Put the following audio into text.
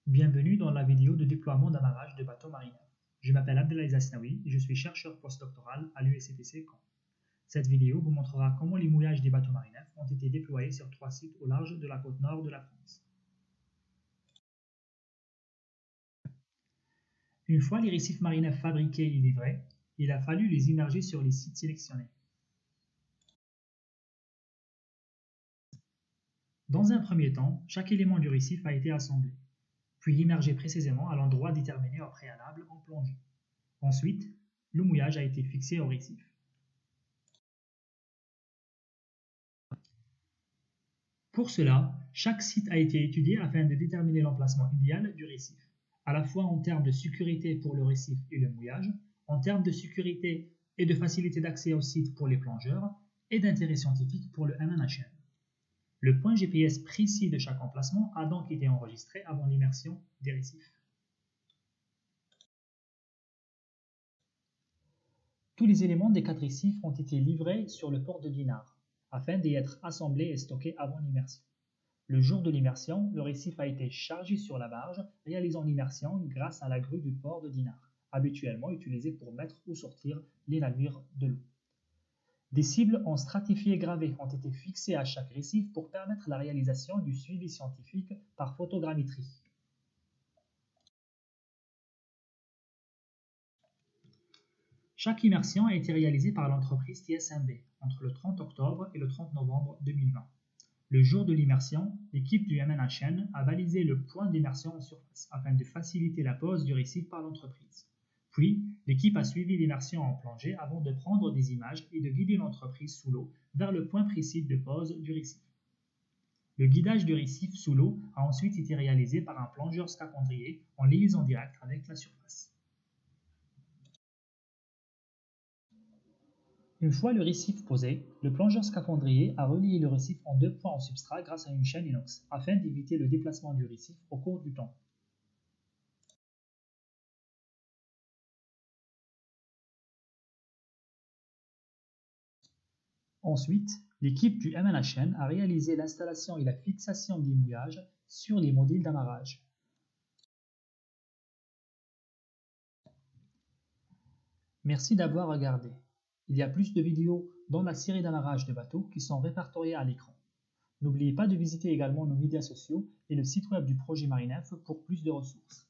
Bienvenue dans la vidéo de déploiement d'amarrage de bateaux marinaires. Je m'appelle Abdelaziz Asnaoui et je suis chercheur postdoctoral à l'USCPC Caen. Cette vidéo vous montrera comment les mouillages des bateaux marinaires ont été déployés sur 3 sites au large de la côte nord de la France. Une fois les récifs marinaires fabriqués et livrés, il a fallu les immerger sur les sites sélectionnés. Dans un premier temps, chaque élément du récif a été assemblé, puis immergé précisément à l'endroit déterminé au préalable en plongée. Ensuite, le mouillage a été fixé au récif. Pour cela, chaque site a été étudié afin de déterminer l'emplacement idéal du récif, à la fois en termes de sécurité pour le récif et le mouillage, en termes de sécurité et de facilité d'accès au site pour les plongeurs, et d'intérêt scientifique pour le MNHN. Le point GPS précis de chaque emplacement a donc été enregistré avant l'immersion des récifs. Tous les éléments des 4 récifs ont été livrés sur le port de Dinard, afin d'y être assemblés et stockés avant l'immersion. Le jour de l'immersion, le récif a été chargé sur la barge, réalisant l'immersion grâce à la grue du port de Dinard, habituellement utilisée pour mettre ou sortir les navires de l'eau. Des cibles en stratifié gravé ont été fixées à chaque récif pour permettre la réalisation du suivi scientifique par photogrammétrie. Chaque immersion a été réalisée par l'entreprise TSMB entre le 30 octobre et le 30 novembre 2020. Le jour de l'immersion, l'équipe du MNHN a balisé le point d'immersion en surface afin de faciliter la pose du récif par l'entreprise. Puis, l'équipe a suivi l'immersion en plongée avant de prendre des images et de guider l'entreprise sous l'eau vers le point précis de pose du récif. Le guidage du récif sous l'eau a ensuite été réalisé par un plongeur scaphandrier en liaison directe avec la surface. Une fois le récif posé, le plongeur scaphandrier a relié le récif en 2 points en substrat grâce à une chaîne inox, afin d'éviter le déplacement du récif au cours du temps. Ensuite, l'équipe du MNHN a réalisé l'installation et la fixation des mouillages sur les modules d'amarrage. Merci d'avoir regardé. Il y a plus de vidéos dans la série d'amarrage de bateaux qui sont répertoriées à l'écran. N'oubliez pas de visiter également nos médias sociaux et le site web du projet Marinef pour plus de ressources.